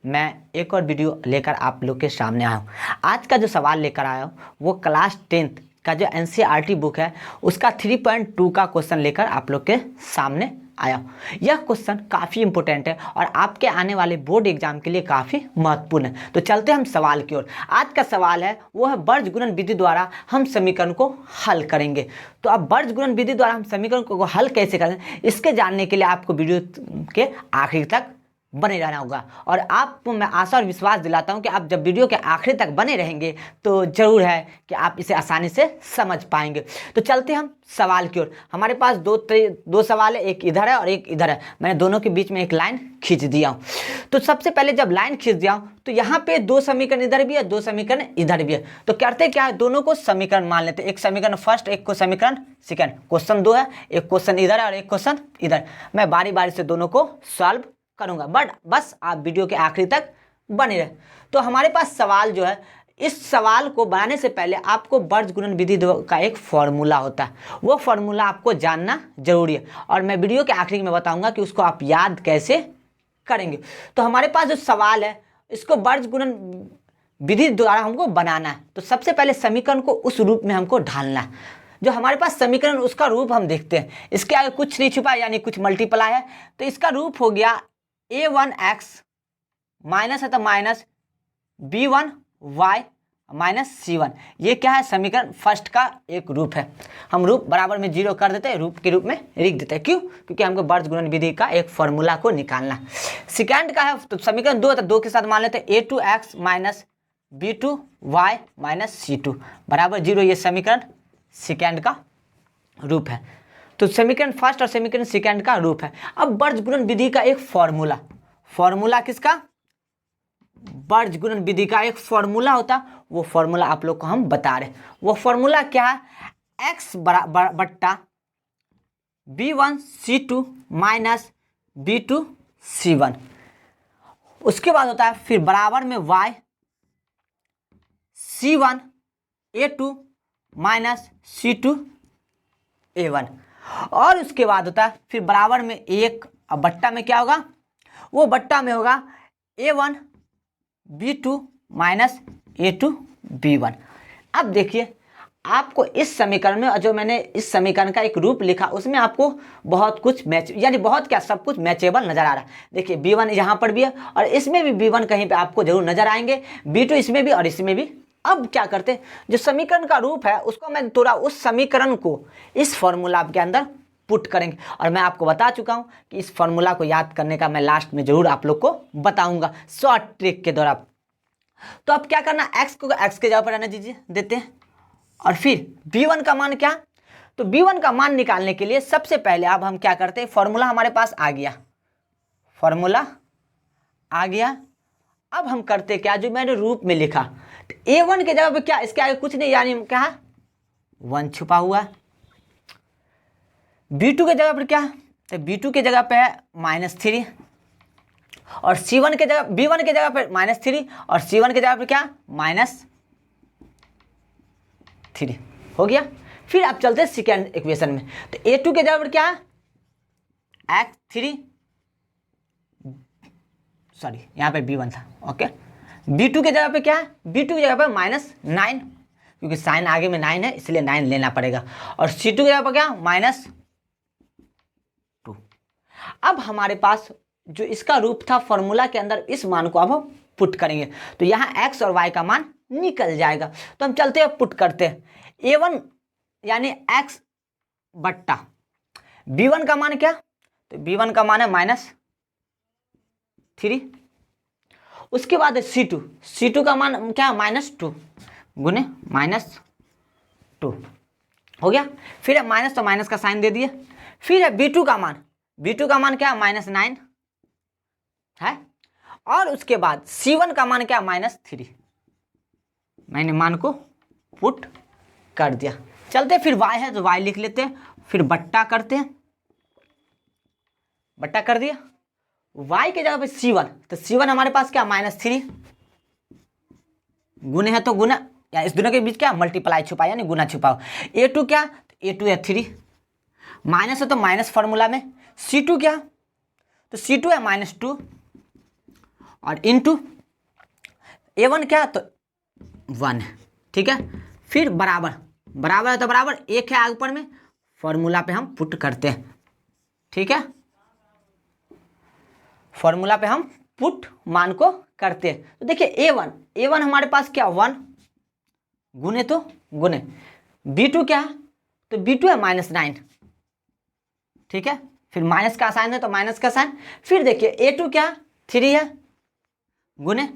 मैं एक और वीडियो लेकर आप लोग के सामने आया हूँ। आज का जो सवाल लेकर आया हूँ वो क्लास 10th का जो एनसीईआरटी बुक है उसका 3.2 का क्वेश्चन लेकर आप लोग के सामने आया हूँ। यह क्वेश्चन काफ़ी इंपॉर्टेंट है और आपके आने वाले बोर्ड एग्जाम के लिए काफ़ी महत्वपूर्ण है। तो चलते हम सवाल की ओर। आज का सवाल है वो है बर्ज गुणन विधि द्वारा हम समीकरण को हल करेंगे। तो अब बर्ज गुणन विधि द्वारा हम समीकरण को हल कैसे करें इसके जानने के लिए आपको वीडियो के आखिर तक बने रहना होगा। और आपको मैं आशा और विश्वास दिलाता हूं कि आप जब वीडियो के आखिर तक बने रहेंगे तो जरूर है कि आप इसे आसानी से समझ पाएंगे। तो चलते हम सवाल की ओर। हमारे पास दो सवाल है, एक इधर है और एक इधर है। मैंने दोनों के बीच में एक लाइन खींच दिया हूं। तो सबसे पहले जब लाइन खींच दिया हूं तो यहाँ पे दो समीकरण इधर भी है, दो समीकरण इधर भी है। तो करते क्या है, दोनों को समीकरण मान लेते हैं। एक समीकरण फर्स्ट, एक को समीकरण सेकेंड। क्वेश्चन दो है, एक क्वेश्चन इधर है और एक क्वेश्चन इधर। मैं बारी बारी से दोनों को सॉल्व करूंगा, बट बस आप वीडियो के आखिरी तक बने रहे। तो हमारे पास सवाल जो है, इस सवाल को बनाने से पहले आपको बर्ज गुणन विधि का एक फॉर्मूला होता है, वो फॉर्मूला आपको जानना जरूरी है और मैं वीडियो के आखिरी में बताऊंगा कि उसको आप याद कैसे करेंगे। तो हमारे पास जो सवाल है इसको बर्ज गुणन विधि द्वारा हमको बनाना है। तो सबसे पहले समीकरण को उस रूप में हमको ढालना है जो हमारे पास समीकरण, उसका रूप हम देखते हैं। इसके आगे कुछ नहीं छुपा यानी कुछ मल्टीप्लाई है। तो इसका रूप हो गया a1x माइनस है तो माइनस b1y माइनस c1। ये क्या है, समीकरण फर्स्ट का एक रूप है। हम रूप बराबर में 0 कर देते हैं, रूप के रूप में लिख देते हैं। क्यों? क्योंकि हमको बर्ज गुणन विधि का एक फॉर्मूला को निकालना। सेकेंड का है तो समीकरण 2 है तो 2 के साथ मान लेते हैं a2x minus b2y minus c2 बराबर 0। ये समीकरण सेकेंड का रूप है। तो समीकरण फर्स्ट और समीकरण सेकेंड का रूप है। अब बर्ज गुणन विधि का एक फॉर्मूला किसका, बर्ज गुणन विधि का एक फॉर्मूला होता, वो फॉर्मूला आप लोग को हम बता रहे। वो फॉर्मूला क्या है, x बट्टा b1c2 माइनस b2c1। उसके बाद होता है फिर बराबर में y c1a2 माइनस c2a1। और उसके बाद होता है फिर बराबर में एक, अब बट्टा में क्या होगा, वो बट्टा में होगा a1 b2 minus a2 b1। अब देखिए आपको इस समीकरण में, जो मैंने इस समीकरण का एक रूप लिखा उसमें आपको बहुत कुछ मैच, यानी बहुत क्या, सब कुछ मैचेबल नजर आ रहा है। देखिए b1 यहाँ पर भी है और इसमें भी b1 कहीं पे आपको जरूर नजर आएंगे, b2 इसमें भी और इसमें भी। अब क्या करते हैं, जो समीकरण का रूप है उसको मैं थोड़ा उस समीकरण को इस फॉर्मूला के अंदर पुट करेंगे। और मैं आपको बता चुका हूं कि इस फॉर्मूला को याद करने का मैं लास्ट में जरूर आप लोग को बताऊंगा शॉर्ट ट्रिक के द्वारा। तो अब क्या करना, x को x के जगह पर रहने दीजिए, देते हैं। और फिर b1 का मान क्या, तो b1 का मान निकालने के लिए सबसे पहले अब हम क्या करते हैं, फॉर्मूला हमारे पास आ गया, फॉर्मूला आ गया। अब हम करते क्या, जो मैंने रूप में लिखा, तो a1 के जगह पे क्या, इसके आगे कुछ नहीं यानी क्या है 1 छुपा हुआ है। b2 के जगह पर क्या, तो b2 के जगह पे है -3 और c1 के जगह, b1 के जगह पर -3 और c1 के जगह पर क्या -3 हो गया। फिर आप चलते हैं सेकेंड इक्वेशन में, तो a2 के जगह पर क्या है x3, सॉरी यहाँ पे b1 था, ओके। b2 के जगह पे क्या है, b2 की जगह पे -9 क्योंकि साइन आगे में 9 है इसलिए 9 लेना पड़ेगा। और c2 की जगह पर क्या -2। अब हमारे पास जो इसका रूप था फॉर्मूला के अंदर, इस मान को अब हम पुट करेंगे तो यहाँ x और y का मान निकल जाएगा। तो हम चलते हैं पुट करते हैं, a1 यानी x बट्टा b1 का मान क्या, तो b1 का मान है -3। उसके बाद है c2 का मान क्या, -2 गुने -2 हो गया। फिर है माइनस तो माइनस का साइन दे दिए। फिर है b2 का मान क्या -9 है। और उसके बाद c1 का मान क्या -3, मैंने मान को पुट कर दिया। चलते फिर y है तो y लिख लेते हैं, फिर बट्टा करते हैं, बट्टा कर दिया। y के जगह पे c1, तो c1 हमारे पास क्या -3 गुने है तो गुना, या इस दोनों के बीच क्या मल्टीप्लाई छुपा यानी गुना छुपा हो। a2 क्या, तो a2 है 3, माइनस है तो माइनस फॉर्मूला में। c2 क्या, तो c2 है -2 और इनटू A1 क्या है तो 1 है, ठीक है। फिर बराबर बराबर है तो बराबर, एक है आगे ऊपर में, फॉर्मूला पे हम पुट करते हैं, ठीक है। फॉर्मूला पे हम पुट मान को करते हैं। तो देखिए A1 हमारे पास क्या 1 गुने तो गुने, B2 क्या है तो B2 है -9, ठीक है। फिर माइनस का साइन है तो माइनस का साइन। फिर देखिए A2 क्या है 3 है गुने,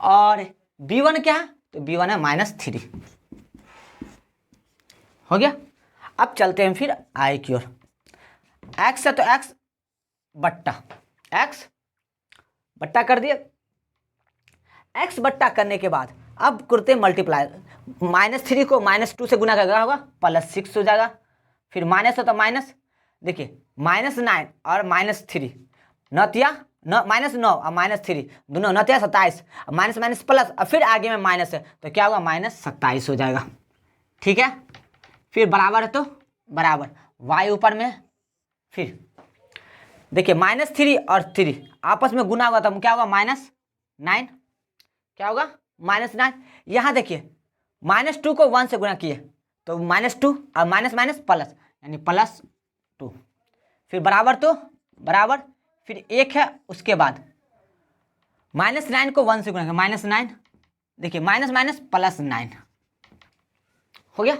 और B1 क्या है तो B1 है -3, हो गया। अब चलते हैं फिर I की ओर। x है तो x बट्टा कर दिए। x बट्टा करने के बाद अब करते मल्टीप्लाई, -3 को -2 से गुना करना होगा, +6 हो जाएगा। फिर माइनस है तो माइनस, देखिए -9 और -3 नतिया -9 और -3 दोनों नतिया 27, माइनस माइनस प्लस, और फिर आगे में माइनस है तो क्या होगा -27 हो जाएगा, ठीक है। फिर बराबर है तो बराबर, y ऊपर में। फिर देखिए -3 और 3 आपस में गुना होगा तो क्या होगा -9, क्या होगा -9। यहाँ देखिए -2 को 1 से गुना किए तो -2 और माइनस माइनस प्लस यानी +2। फिर बराबर तो बराबर, फिर एक है उसके बाद -9 को 1 से गुना किया -9, देखिए माइनस माइनस +9 हो गया,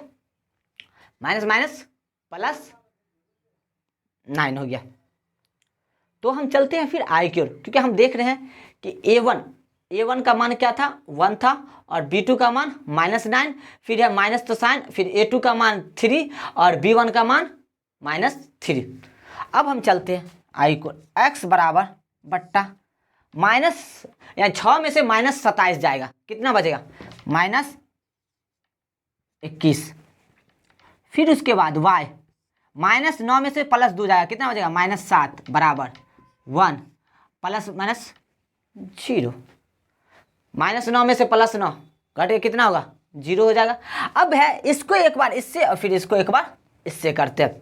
माइनस माइनस +9 हो गया। तो हम चलते हैं फिर I की ओर, क्योंकि हम देख रहे हैं कि A1 का मान क्या था 1 था, और B2 का मान -9, फिर है माइनस तो साइन, फिर A2 का मान 3 और B1 का मान -3। अब हम चलते हैं I को, x बराबर बट्टा माइनस, यानी 6 में से -27 जाएगा, कितना बचेगा -21। फिर उसके बाद y -9 में से +2 जाएगा, कितना बचेगा -7 बराबर 1 प्लस माइनस 0, -9 में से +9 घट के कितना होगा 0 हो जाएगा। अब है इसको एक बार इससे और फिर इसको एक बार इससे करते हैं,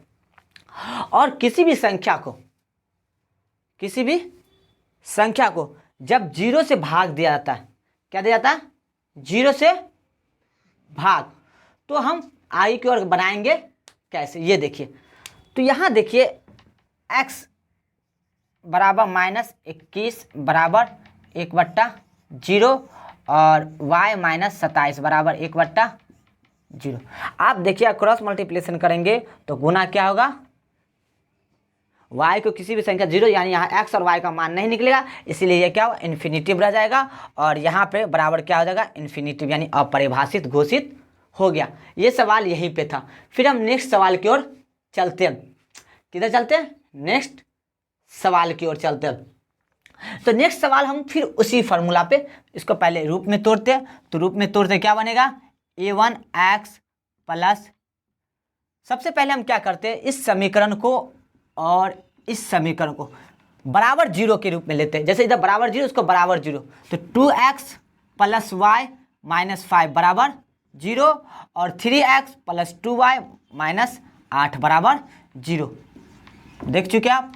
और किसी भी संख्या को जब 0 से भाग दिया जाता है, क्या दिया जाता है 0 से भाग, तो हम I की ओर बनाएंगे कैसे, ये देखिए। तो यहाँ देखिए x बराबर -21 बराबर 1/0 और y -27 बराबर 1/0। आप देखिए क्रॉस मल्टीप्लिकेशन करेंगे तो गुना क्या होगा, y को किसी भी संख्या 0, यानी यहाँ x और y का मान नहीं निकलेगा, इसीलिए ये क्या होगा इन्फिनिटिव रह जाएगा, और यहाँ पे बराबर क्या हो जाएगा इन्फिनिटिव, यानी अपरिभाषित घोषित हो गया। ये सवाल यहीं पे था। फिर हम नेक्स्ट सवाल की ओर चलते हैं, किधर चलते हैं नेक्स्ट सवाल की ओर चलते हैं। तो नेक्स्ट सवाल हम फिर उसी फार्मूला पे इसको पहले रूप में तोड़ते हैं, तो रूप में तोड़ते क्या बनेगा A1x प्लस, सबसे पहले हम क्या करते हैं इस समीकरण को और इस समीकरण को बराबर 0 के रूप में लेते हैं, जैसे इधर बराबर 0 उसको बराबर 0, तो 2x प्लस y -5 बराबर 0 और 3x प्लस 2y -8 बराबर 0। देख चुके आप।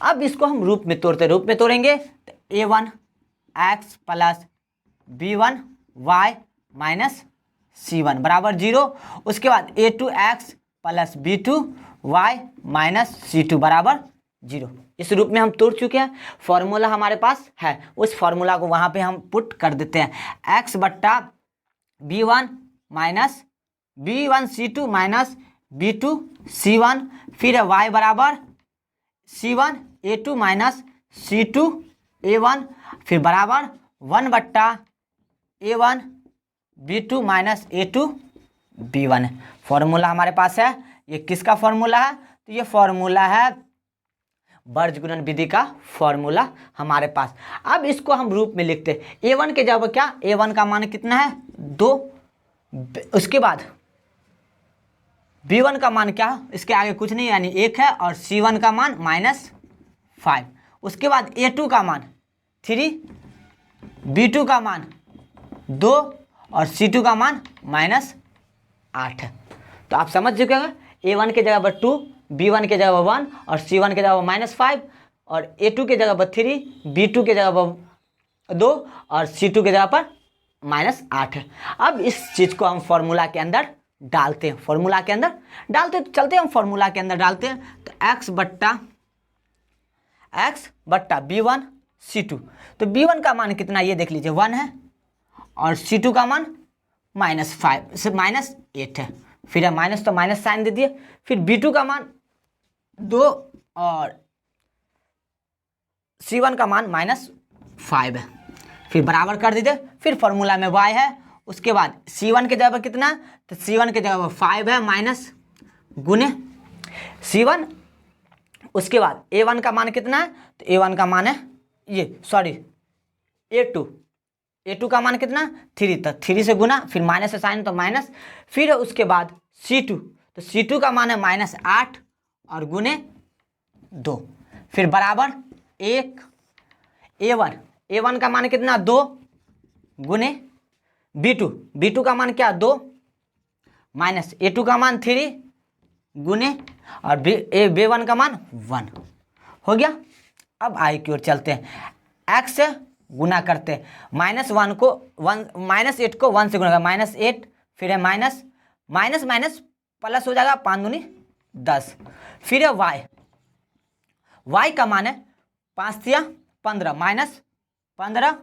अब इसको हम रूप में तोड़ेंगे तो A1x plus B1y minus C1 बराबर 0, उसके बाद A2x plus B2y minus C2 बराबर 0। इस रूप में हम तोड़ चुके हैं, फॉर्मूला हमारे पास है, उस फॉर्मूला को वहाँ पे हम पुट कर देते हैं, x बट्टा B1 minus B1C2 minus B2C1, फिर है y बराबर C1 A2 minus C2 A1, फिर बराबर 1 बट्टा A1 B2 minus A2 B1 है। फॉर्मूला हमारे पास है, ये किसका फॉर्मूला है तो ये फॉर्मूला है वर्गगुणन विधि का फॉर्मूला हमारे पास। अब इसको हम रूप में लिखते हैं, A1 के जगह क्या, A1 का मान कितना है 2, उसके बाद B1 का मान क्या, इसके आगे कुछ नहीं यानी 1 है, और C1 का मान -5, उसके बाद A2 का मान 3, B2 का मान 2 और C2 का मान -8 है। तो आप समझ चुके हैं, A1 के जगह पर 2, B1 के जगह पर 1 और C1 के जगह पर -5 और A2 के जगह पर 3, B2 के जगह पर 2 और C2 की जगह पर -8 है। अब इस चीज़ को हम फॉर्मूला के अंदर डालते हैं, फॉर्मूला के अंदर डालते हैं, तो चलते हैं हम फॉर्मूला के अंदर डालते हैं। तो x बट्टा B1 C2, तो B1 का मान कितना ये देख लीजिए 1 है और C2 का मान -5 से -8 है। फिर है माइनस तो माइनस साइन दे दिए। फिर B2 का मान 2 और C1 का मान -5 है। फिर बराबर कर दीजिए। फिर फॉर्मूला में y है, उसके बाद C1 के जगह पर कितना, तो C1 के जगह पर 5 है माइनस गुने C1। उसके बाद A1 का मान कितना है, तो A1 का मान है A2 का मान कितना 3, तो 3 से गुना, फिर माइनस से साइन तो माइनस। फिर उसके बाद C2, तो C2 का मान है -8 और गुने 2। फिर बराबर 1 A1 का मान कितना 2 गुने B2 का मान क्या 2 माइनस A2 का मान 3 गुने और B1 का मान 1 हो गया। अब आई की ओर चलते हैं, x से गुना करते हैं, -8 को 1 से गुना कर -8, फिर है माइनस माइनस प्लस हो जाएगा 5 दूनी 10। फिर है y का मान है 5 या 15 -15,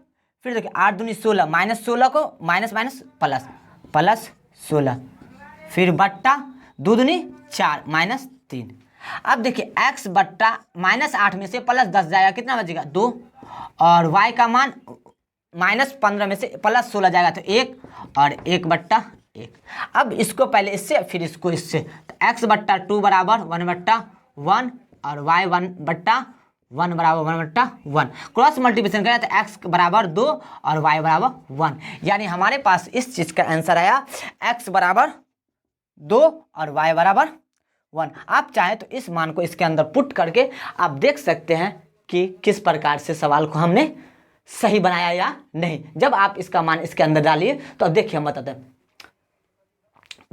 फिर देखिए 8 दूनी 16 -16 को माइनस प्लस 16, फिर बट्टा 2 दूनी 4 -3। अब देखिए x बट्टा -8 में से +10 जाएगा, कितना बचेगा 2, और y का मान -15 में से +16 जाएगा तो 1 और 1/1। अब इसको पहले इससे फिर इसको इससे, तो x बट्टा 2 बराबर 1/1 और y 1/1 बराबर 1/1। क्रॉस मल्टीप्लिकेशन करें तो x बराबर 2 और y बराबर 1, यानी हमारे पास इस चीज़ का आंसर आया x बराबर 2 और y बराबर 1। आप चाहें तो इस मान को इसके अंदर पुट करके आप देख सकते हैं कि किस प्रकार से सवाल को हमने सही बनाया या नहीं। जब आप इसका मान इसके अंदर डालिए तो अब देखिए हम बताते हैं,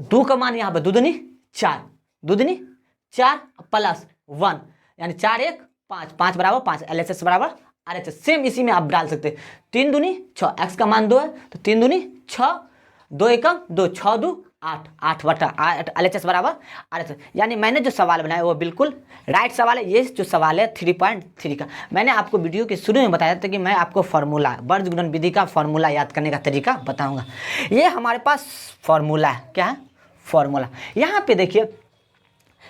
2 का मान यहाँ पर 2 दूनी 4 प्लस 1 यानी 4 1 5, 5 बराबर 5, LHS बराबर RHS। सेम इसी में आप डाल सकते हैं, 3 दूनी 6, x का मान 2 है तो 3 दूनी 6, 2 एकम 2, 6 2 8, 8/8 LHS बराबर RHS। यानी मैंने जो सवाल बनाया वो बिल्कुल राइट सवाल है। ये जो सवाल है 3.3 का, मैंने आपको वीडियो के शुरू में बताया था कि मैं आपको फार्मूला वर्ग गुणन विधि का फार्मूला याद करने का तरीका बताऊंगा। ये हमारे पास फार्मूला है, क्या है फार्मूला। यहाँ पे देखिए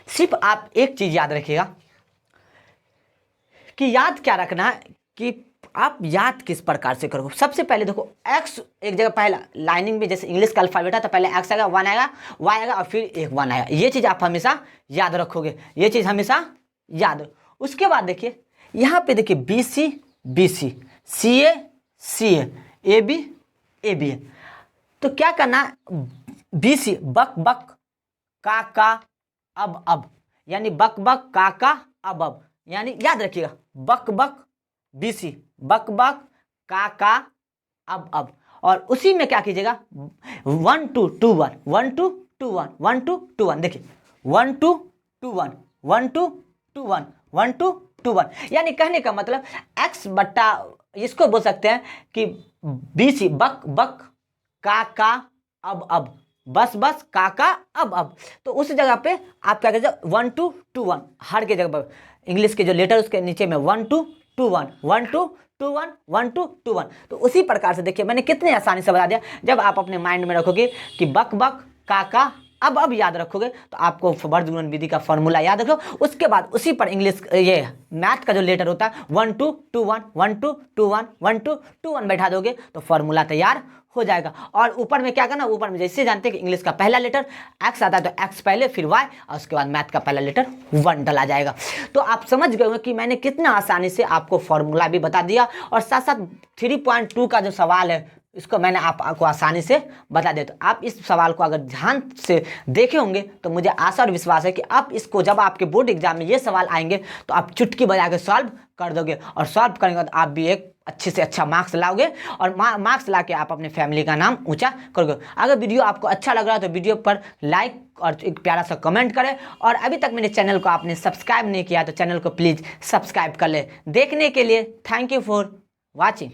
सिर्फ आप एक चीज़ याद रखिएगा कि याद क्या रखना है कि आप याद किस प्रकार से करोगे। सबसे पहले देखो x एक जगह पहला लाइनिंग में जैसे इंग्लिश का अल्फाबेट है तो पहले x आएगा, 1 आएगा, y आएगा और फिर एक 1 आएगा। ये चीज़ आप हमेशा याद रखोगे, ये चीज़ हमेशा याद। उसके बाद देखिए यहाँ पे देखिए BC CA AB है। तो क्या करना है, BC बक का अब, यानी बक का अब, यानी याद रखिएगा बक BC बक का अब, और उसी में क्या कीजिएगा 1 2 2 1 1 2 2 1 1 2 2 1। देखिए 1 2 2 1 1 2 2 1 1 2 2 1, यानी कहने का मतलब x बट्टा इसको बोल सकते हैं कि BC बक का अब बस का अब। तो उस जगह पे आप क्या कीजिए 1 2 2 1 हर के जगह पर इंग्लिश के जो लेटर उसके नीचे में 1 2 2 1 1 2 2 1 1 2 2 1। तो उसी प्रकार से देखिए मैंने कितने आसानी से बता दिया। जब आप अपने माइंड में रखोगे कि बक का अब याद रखोगे तो आपको वर्ग गुणन विधि का फॉर्मूला याद रखो। उसके बाद उसी पर इंग्लिश ये मैथ का जो लेटर होता है 1 2 2 1 1 2 2 1 1 2 2 1 बैठा दोगे तो फॉर्मूला तैयार हो जाएगा। और ऊपर में क्या करना, ऊपर में जैसे जानते हैं कि इंग्लिश का पहला लेटर x आता है तो x पहले फिर y और उसके बाद मैथ का पहला लेटर 1 डाला जाएगा। तो आप समझ गए होंगे कि मैंने कितना आसानी से आपको फॉर्मूला भी बता दिया और साथ साथ 3.2 का जो सवाल है इसको मैंने आपको आसानी से बता दिया। तो आप इस सवाल को अगर ध्यान से देखे होंगे तो मुझे आशा और विश्वास है कि आप इसको जब आपके बोर्ड एग्जाम में ये सवाल आएंगे तो आप चुटकी बजा के सॉल्व कर दोगे और सॉल्व करने के बाद आप भी एक अच्छे से अच्छा मार्क्स लाओगे और मार्क्स ला के आप अपने फैमिली का नाम ऊंचा करोगे। अगर वीडियो आपको अच्छा लग रहा है तो वीडियो पर लाइक और एक प्यारा सा कमेंट करें और अभी तक मेरे चैनल को आपने सब्सक्राइब नहीं किया तो चैनल को प्लीज़ सब्सक्राइब कर ले। देखने के लिए थैंक यू फॉर वॉचिंग।